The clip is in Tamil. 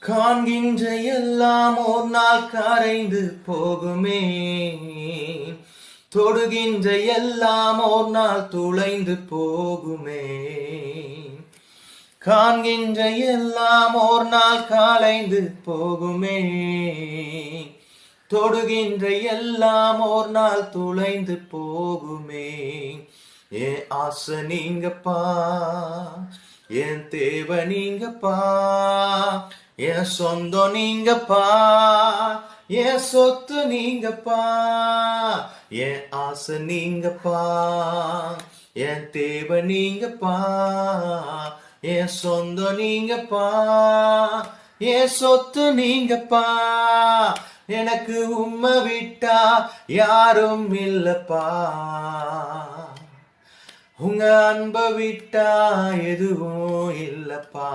காண்கின்ற எல்லாம் ஒரு நாள் கரைந்து போகுமே, தொடுகின்ற எல்லாம் ஒரு நாள் துளைந்து போகுமே. காண்கின்ற எல்லாம் ஒரு நாள் கலைந்து போகுமே, தொடுகின்ற எல்லாம் ஒரு நாள் துளைந்து போகுமே. என் ஆசை நீங்கப்பா, என் தேவை நீங்கப்பா, என் சொந்தம் நீங்கப்பா, என் சொத்து நீங்கப்பா. என் ஆசை நீங்கப்பா, என் தேவை நீங்கப்பா, என் சொந்தம் நீங்கப்பா, என் சொத்து நீங்கப்பா. எனக்கு உம்மை விட்டா யாரும் இல்லப்பா, உங்க அன்பை விட்டா எதுவும் இல்லப்பா.